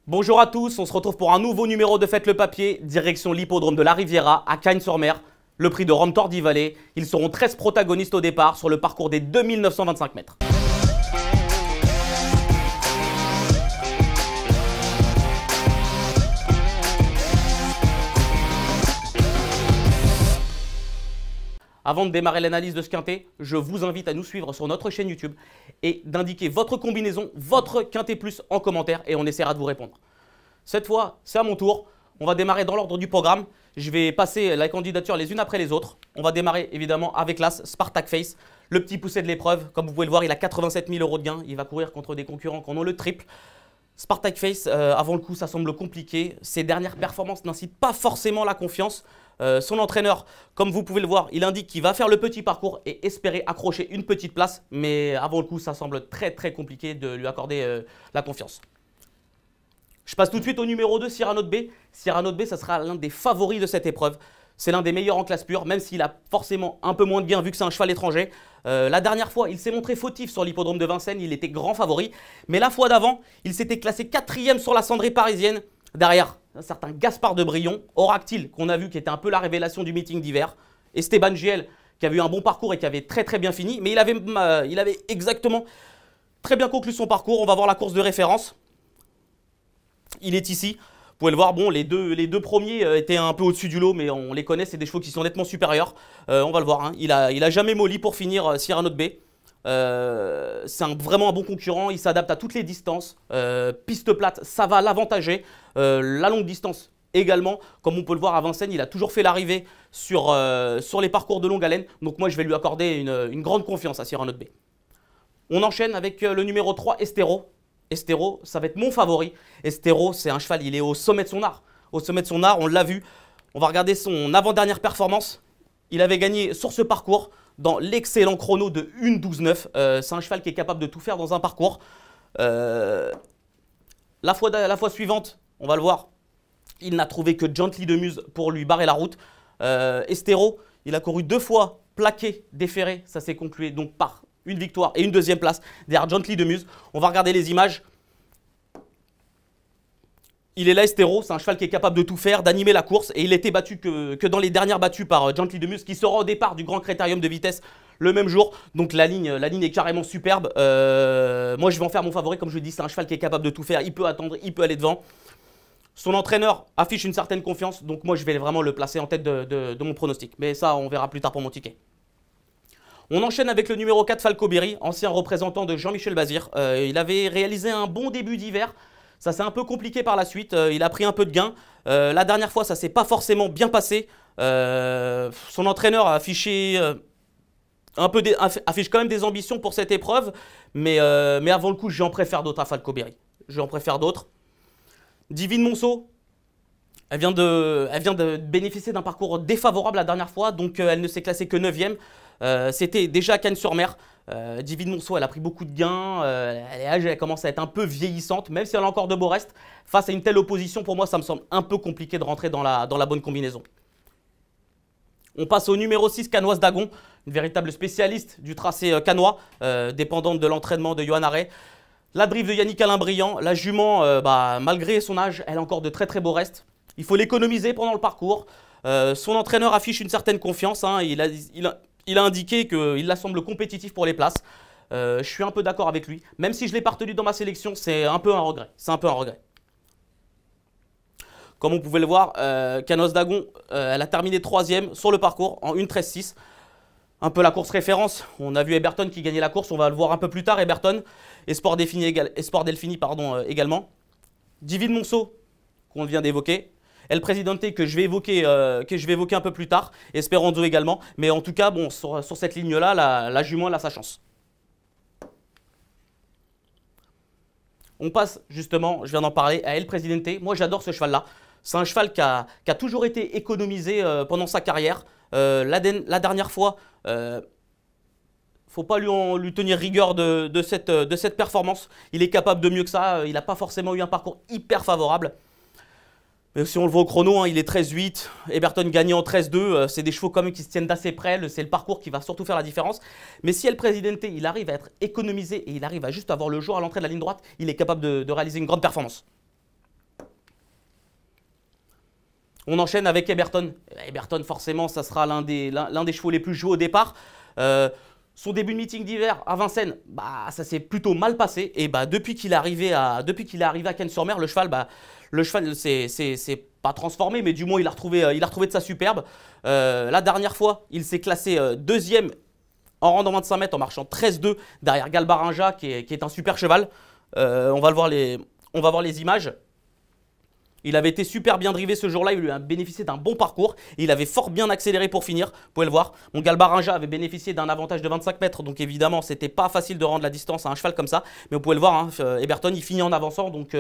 Bonjour à tous, on se retrouve pour un nouveau numéro de Faites le Papier, direction l'hippodrome de la Riviera à Cagnes-sur-Mer, le prix de Rome Tordi Valley. Ils seront 13 protagonistes au départ sur le parcours des 2925 mètres. Avant de démarrer l'analyse de ce quintet, je vous invite à nous suivre sur notre chaîne YouTube et d'indiquer votre combinaison, votre quintet plus en commentaire et on essaiera de vous répondre. Cette fois, c'est à mon tour. On va démarrer dans l'ordre du programme. Je vais passer la candidature les unes après les autres. On va démarrer évidemment avec l'As Spartak Face, le petit poussé de l'épreuve. Comme vous pouvez le voir, il a 87 000 € de gain. Il va courir contre des concurrents qui en ont le triple. Spartak Face, avant le coup, ça semble compliqué. Ses dernières performances n'incitent pas forcément la confiance. Son entraîneur, comme vous pouvez le voir, il indique qu'il va faire le petit parcours et espérer accrocher une petite place. Mais avant le coup, ça semble très compliqué de lui accorder la confiance. Je passe tout de suite au numéro 2, Cyrano de B. Cyrano de B, ça sera l'un des favoris de cette épreuve. C'est l'un des meilleurs en classe pure, même s'il a forcément un peu moins de gains vu que c'est un cheval étranger. La dernière fois, il s'est montré fautif sur l'hippodrome de Vincennes, il était grand favori. Mais la fois d'avant, il s'était classé 4e sur la cendrée parisienne. Derrière, un certain Gaspard de Brion, Oractile, qu'on a vu qui était un peu la révélation du meeting d'hiver. Esteban Giel, qui avait eu un bon parcours et qui avait très bien fini. Mais il avait exactement très bien conclu son parcours. On va voir la course de référence. Il est ici. Vous pouvez le voir, bon, les deux premiers étaient un peu au-dessus du lot, mais on les connaît, c'est des chevaux qui sont nettement supérieurs. On va le voir, hein. Il a jamais molli pour finir Cyrano de B. C'est vraiment un bon concurrent, il s'adapte à toutes les distances. Piste plate, ça va l'avantager. La longue distance également, comme on peut le voir à Vincennes, il a toujours fait l'arrivée sur les parcours de longue haleine. Donc moi, je vais lui accorder une grande confiance à Cyrano de B. On enchaîne avec le numéro 3, Estero. Estero, ça va être mon favori. Estero, c'est un cheval, il est au sommet de son art. Au sommet de son art, on l'a vu. On va regarder son avant-dernière performance. Il avait gagné sur ce parcours dans l'excellent chrono de 1:12,9. C'est un cheval qui est capable de tout faire dans un parcours. La fois suivante, on va le voir, il n'a trouvé que Gently de Muse pour lui barrer la route. Estero, il a couru 2 fois plaqué, déféré. Ça s'est conclu donc par une victoire et une deuxième place derrière Gently de Muse. On va regarder les images. Il est là, Estero, c'est un cheval qui est capable de tout faire, d'animer la course. Et il était battu que dans les dernières battues par Gently de Muse, qui sera au départ du Grand Critérium de vitesse le même jour. Donc la ligne est carrément superbe. Moi, je vais en faire mon favori. Comme je vous dis, c'est un cheval qui est capable de tout faire. Il peut attendre, il peut aller devant. Son entraîneur affiche une certaine confiance. Donc moi, je vais vraiment le placer en tête de mon pronostic. Mais ça, on verra plus tard pour mon ticket. On enchaîne avec le numéro 4, Falco Berry, ancien représentant de Jean-Michel Bazir. Il avait réalisé un bon début d'hiver. Ça s'est un peu compliqué par la suite. Il a pris un peu de gain. La dernière fois, ça ne s'est pas forcément bien passé. Son entraîneur a affiché affiche quand même des ambitions pour cette épreuve. Mais avant le coup, j'en préfère d'autres à Falco Berry. J'en préfère d'autres. Divine Monceau. Elle vient de bénéficier d'un parcours défavorable la dernière fois. Donc, elle ne s'est classée que 9e. C'était déjà à Cagnes-sur-Mer. Divine Monceau, elle a pris beaucoup de gains. Elle est âgée, elle commence à être un peu vieillissante, même si elle a encore de beaux restes. Face à une telle opposition, pour moi, ça me semble un peu compliqué de rentrer dans la bonne combinaison. On passe au numéro 6, Canoise d'Agon, une véritable spécialiste du tracé canois, dépendante de l'entraînement de Johan Arret. La drive de Yannick Alain-Briand, la jument, malgré son âge, elle a encore de très beaux restes. Il faut l'économiser pendant le parcours. Son entraîneur affiche une certaine confiance, hein. Il a indiqué qu'il la semble compétitif pour les places. Je suis un peu d'accord avec lui. Même si je ne l'ai pas retenu dans ma sélection, c'est un peu un regret. Comme on pouvait le voir, Canoise d'Agon, elle a terminé 3e sur le parcours en 1:13,6. Un peu la course référence. On a vu Eberton qui gagnait la course. On va le voir un peu plus tard, Eberton. Et Sport Delfini également. Divine Monceau, qu'on vient d'évoquer. El Presidente que je vais évoquer un peu plus tard, Esperanzo également. Mais en tout cas, bon, sur cette ligne-là, la jument elle a sa chance. On passe justement, je viens d'en parler, à El Presidente. Moi, j'adore ce cheval-là. C'est un cheval qui a toujours été économisé pendant sa carrière. La dernière fois, faut pas lui tenir rigueur de cette performance. Il est capable de mieux que ça. Il n'a pas forcément eu un parcours hyper favorable. Mais si on le voit au chrono, hein, il est 13,8. Eberton gagnait en 13,2. C'est des chevaux quand même qui se tiennent d'assez près. C'est le parcours qui va surtout faire la différence. Mais si El Presidente, il arrive à être économisé et il arrive à juste avoir le jour à l'entrée de la ligne droite, il est capable de réaliser une grande performance. On enchaîne avec Eberton. Eberton, forcément, ça sera l'un des chevaux les plus joués au départ. Son début de meeting d'hiver à Vincennes, bah, ça s'est plutôt mal passé. Et bah, depuis qu'il est arrivé à Cannes-sur-Mer, le cheval c'est pas transformé, mais du moins il a retrouvé de sa superbe. La dernière fois, il s'est classé deuxième en rendant 25 mètres, en marchant 13-2 derrière Galbarinja, qui est un super cheval. On va voir les images. Il avait été super bien drivé ce jour-là, il lui a bénéficié d'un bon parcours. Il avait fort bien accéléré pour finir, vous pouvez le voir. Mon Galbarinja avait bénéficié d'un avantage de 25 mètres, donc évidemment, c'était pas facile de rendre la distance à un cheval comme ça. Mais vous pouvez le voir, hein, Eberton, il finit en avançant, donc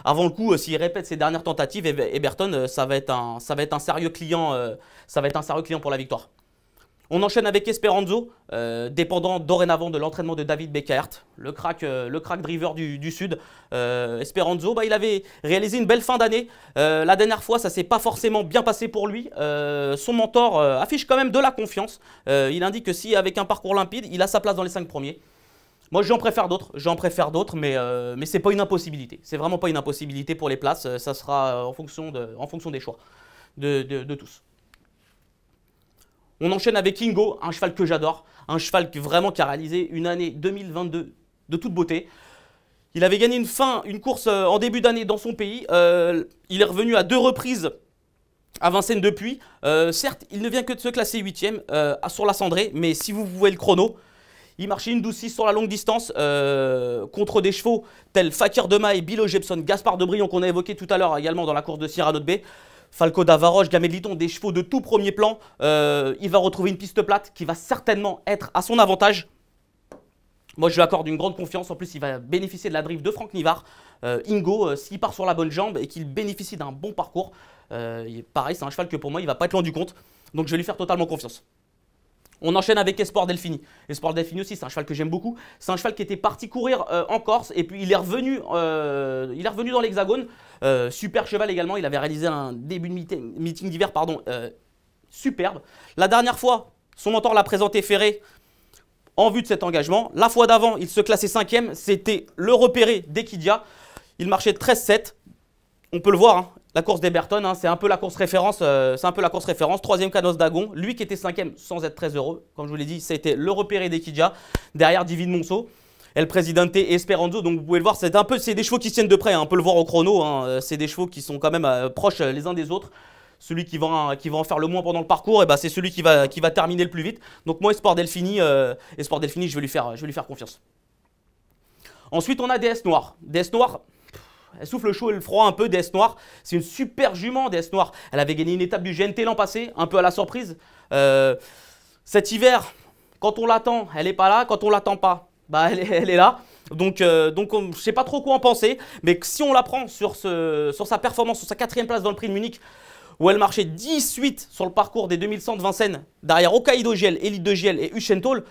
avant le coup, s'il répète ses dernières tentatives, Eberton, ça va être un sérieux client, pour la victoire. On enchaîne avec Esperanzo, dépendant dorénavant de l'entraînement de David Beckaert, le crack driver du Sud. Esperanzo, bah, il avait réalisé une belle fin d'année. La dernière fois, ça ne s'est pas forcément bien passé pour lui. Son mentor affiche quand même de la confiance. Il indique que si, avec un parcours limpide, il a sa place dans les 5 premiers. Moi, j'en préfère d'autres, mais ce n'est pas une impossibilité. C'est vraiment pas une impossibilité pour les places. Ça sera en fonction des choix de tous. On enchaîne avec Ingo, un cheval que j'adore, un cheval qui a réalisé une année 2022 de toute beauté. Il avait gagné une course en début d'année dans son pays. Il est revenu à 2 reprises à Vincennes depuis. Certes, il ne vient que de se classer 8e sur la cendrée, mais si vous voyez le chrono, il marchait une 12-6 sur la longue distance contre des chevaux tels Fakir Dema et Bilo Jepson, Gaspard de Brion qu'on a évoqué tout à l'heure également dans la course de Cyrano de Bay. Falco d'Avaroche, Gamay de Liton, des chevaux de tout premier plan. Il va retrouver une piste plate qui va certainement être à son avantage. Moi, je lui accorde une grande confiance. En plus, il va bénéficier de la drive de Franck Nivard. Ingo, s'il part sur la bonne jambe et qu'il bénéficie d'un bon parcours, pareil, c'est un cheval que pour moi, il ne va pas être loin du compte. Donc, je vais lui faire totalement confiance. On enchaîne avec Espoir Delfini. Espoir Delfini aussi, c'est un cheval que j'aime beaucoup. C'est un cheval qui était parti courir en Corse et puis il est revenu dans l'Hexagone. Super cheval également. Il avait réalisé un début de meeting d'hiver, superbe. La dernière fois, son mentor l'a présenté ferré en vue de cet engagement. La fois d'avant, il se classait 5e. C'était le repéré d'Equidia. Il marchait 13-7. On peut le voir, hein. La course d'Eberton, hein, c'est un peu la course référence. 3e Canos d'Agon. Lui qui était 5e sans être très heureux. Comme je vous l'ai dit, c'était le repéré d'Equidia. Derrière Divine Monceau, El Presidente et Esperanzo. Donc vous pouvez le voir, c'est des chevaux qui se tiennent de près. Hein, on peut le voir au chrono. Hein, c'est des chevaux qui sont quand même proches les uns des autres. Celui qui va en faire le moins pendant le parcours, c'est celui qui va terminer le plus vite. Donc moi, Espoir Delfini, je vais lui faire confiance. Ensuite, on a DS Noir. DS Noir, elle souffle le chaud et le froid un peu, DS Noir. C'est une super jument, DS Noir. Elle avait gagné une étape du GNT l'an passé, un peu à la surprise. Cet hiver, quand on l'attend, elle n'est pas là. Quand on l'attend pas, elle est là. Donc je ne sais pas trop quoi en penser. Mais si on la prend sur sa performance, sur sa 4e place dans le prix de Munich, où elle marchait 18 sur le parcours des 2100 de Vincennes, derrière Hokkaido GL, Elite de GL et Uchentol,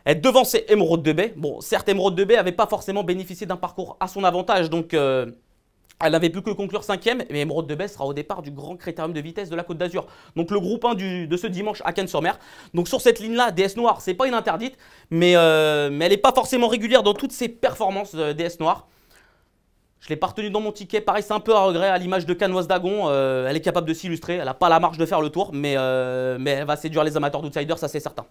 elle devançait Émeraude de Bay. Bon, certes, Émeraude de Bay n'avait pas forcément bénéficié d'un parcours à son avantage, donc elle n'avait plus que conclure 5e, mais Émeraude de Bay sera au départ du grand critérium de vitesse de la Côte d'Azur. Donc le groupe 1 de ce dimanche à Cannes-sur-Mer. Donc sur cette ligne-là, DS Noir, c'est pas une interdite, mais elle n'est pas forcément régulière dans toutes ses performances DS Noir. Je ne l'ai pas retenue dans mon ticket. Pareil, c'est un peu à regret, à l'image de Canoise d'Agon. Elle est capable de s'illustrer. Elle n'a pas la marge de faire le tour, mais elle va séduire les amateurs d'outsiders, ça c'est certain.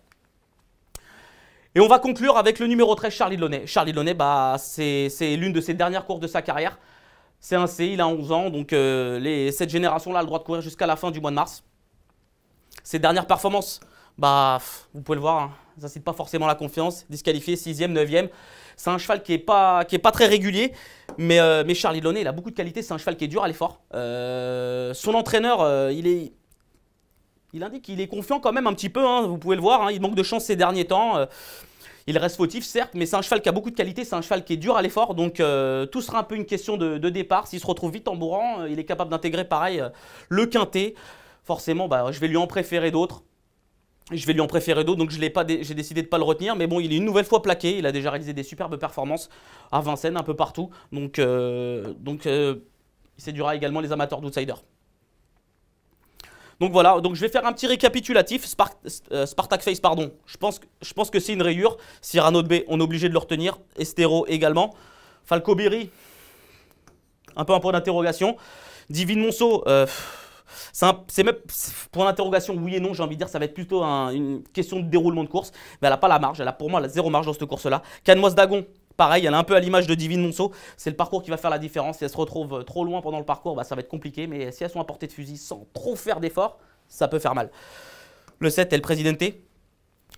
Et on va conclure avec le numéro 13, Charlie Delaunay. Charlie Delaunay, c'est l'une de ses dernières courses de sa carrière. C'est un C, il a 11 ans, donc cette génération-là a le droit de courir jusqu'à la fin du mois de mars. Ses dernières performances, vous pouvez le voir, hein, ça n'incite pas forcément la confiance. Disqualifié, 6e, 9e. C'est un cheval qui n'est pas très régulier, mais Charlie Delaunay, il a beaucoup de qualité. C'est un cheval qui est dur à l'effort. Son entraîneur, il indique qu'il est confiant quand même un petit peu, hein, vous pouvez le voir. Hein, il manque de chance ces derniers temps. Il reste fautif, certes, mais c'est un cheval qui a beaucoup de qualité. C'est un cheval qui est dur à l'effort. Donc tout sera un peu une question de départ. S'il se retrouve vite en bourrant, il est capable d'intégrer pareil le quintet. Forcément, je vais lui en préférer d'autres. Donc j'ai décidé de ne pas le retenir. Mais bon, il est une nouvelle fois plaqué. Il a déjà réalisé des superbes performances à Vincennes, un peu partout. Donc il séduira également les amateurs d'outsiders. Donc voilà, donc je vais faire un petit récapitulatif. Spartak Face, pardon. Je pense que c'est une rayure. Cyrano de Bay, on est obligé de le retenir. Estero également. Falco Berry, un peu un point d'interrogation. Divine Monceau, C'est même pour l'interrogation oui et non, j'ai envie de dire, ça va être plutôt une question de déroulement de course. Mais elle n'a pas la marge, elle a pour moi la zéro marge dans cette course-là. Canoise d'Agon, pareil, elle est un peu à l'image de Divine Monceau. C'est le parcours qui va faire la différence. Si elle se retrouve trop loin pendant le parcours, bah, ça va être compliqué. Mais si elles sont à portée de fusil sans trop faire d'efforts, ça peut faire mal. Le 7 est le Presidente.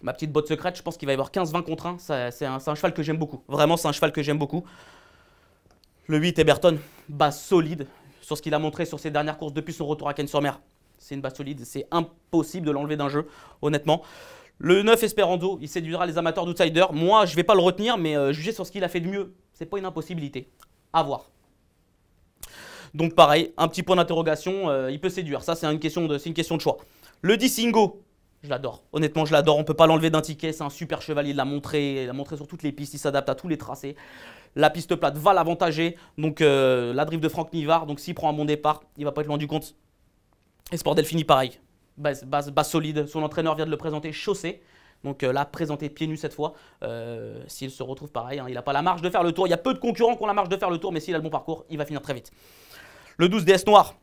Ma petite botte secrète, je pense qu'il va y avoir 15-20 contre 1. C'est un cheval que j'aime beaucoup. Vraiment, c'est un cheval que j'aime beaucoup. Le 8 est Berton, base solide sur ce qu'il a montré sur ses dernières courses depuis son retour à Cagnes-sur-Mer. C'est une base solide, c'est impossible de l'enlever d'un jeu, honnêtement. Le 9 Esperanto, il séduira les amateurs d'outsider. Moi, je ne vais pas le retenir, mais juger sur ce qu'il a fait de mieux, c'est pas une impossibilité. À voir. Donc pareil, un petit point d'interrogation, il peut séduire. Ça, c'est une question de choix. Le 10 Ingo, je l'adore. Honnêtement, je l'adore. On ne peut pas l'enlever d'un ticket. C'est un super cheval. Il l'a montré sur toutes les pistes. Il s'adapte à tous les tracés. La piste plate va l'avantager. Donc la drift de Franck Nivard. Donc s'il prend un bon départ, il ne va pas être loin du compte. Et Sport Delphini, pareil. Base solide. Son entraîneur vient de le présenter chaussé. Donc là, présenté pieds nus cette fois. S'il se retrouve pareil, hein, il n'a pas la marge de faire le tour. Il y a peu de concurrents qui ont la marge de faire le tour. Mais s'il a le bon parcours, il va finir très vite. Le 12 DS Noir.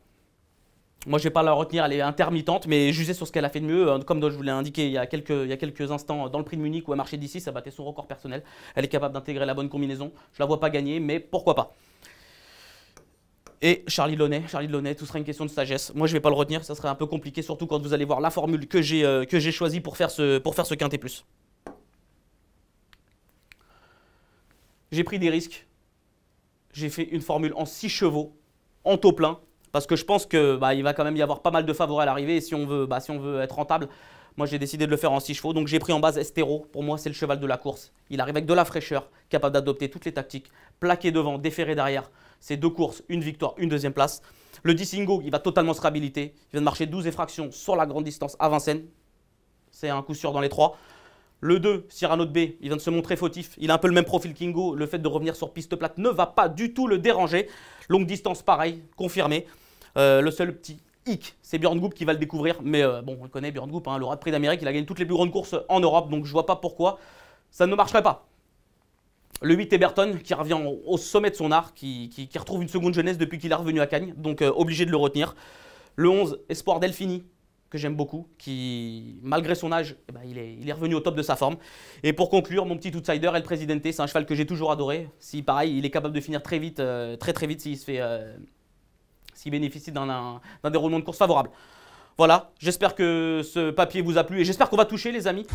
Moi, je ne vais pas la retenir, elle est intermittente, mais juger sur ce qu'elle a fait de mieux, comme je vous l'ai indiqué il y a quelques instants dans le prix de Munich où elle marchait d'ici, ça battait son record personnel. Elle est capable d'intégrer la bonne combinaison. Je ne la vois pas gagner, mais pourquoi pas. Et Charlie Launay, tout sera une question de sagesse. Moi, je ne vais pas le retenir, ça serait un peu compliqué, surtout quand vous allez voir la formule que j'ai choisie pour faire ce quintet plus. J'ai pris des risques. J'ai fait une formule en 6 chevaux, en taux plein. Parce que je pense qu'il va quand même y avoir pas mal de favoris à l'arrivée. Et si on veut être rentable, moi j'ai décidé de le faire en 6 chevaux. Donc j'ai pris en base Estero. Pour moi, c'est le cheval de la course. Il arrive avec de la fraîcheur, capable d'adopter toutes les tactiques. Plaqué devant, déféré derrière. C'est 2 courses, une victoire, une deuxième place. Le 10 Ingo, il va totalement se réhabiliter. Il vient de marcher 12 effractions sur la grande distance à Vincennes. C'est un coup sûr dans les 3. Le 2, Cyrano de B, il vient de se montrer fautif. Il a un peu le même profil qu'Ingo. Le fait de revenir sur piste plate ne va pas du tout le déranger. Longue distance, pareil, confirmé. Le seul petit hic, c'est Björn Goop qui va le découvrir. Mais bon, on le connaît, Björn Goop, hein, le rat de prix d'Amérique, il a gagné toutes les plus grandes courses en Europe. Donc je ne vois pas pourquoi ça ne marcherait pas. Le 8 est Berton, qui revient au sommet de son art, qui retrouve une seconde jeunesse depuis qu'il est revenu à Cagnes. Donc obligé de le retenir. Le 11, Espoir Delphini, que j'aime beaucoup, qui, malgré son âge, il est revenu au top de sa forme. Et pour conclure, mon petit outsider, El Presidente, c'est un cheval que j'ai toujours adoré. Si pareil, il est capable de finir très vite, très vite s'il bénéficie d'un déroulement de course favorable. Voilà, j'espère que ce papier vous a plu et j'espère qu'on va toucher les amis.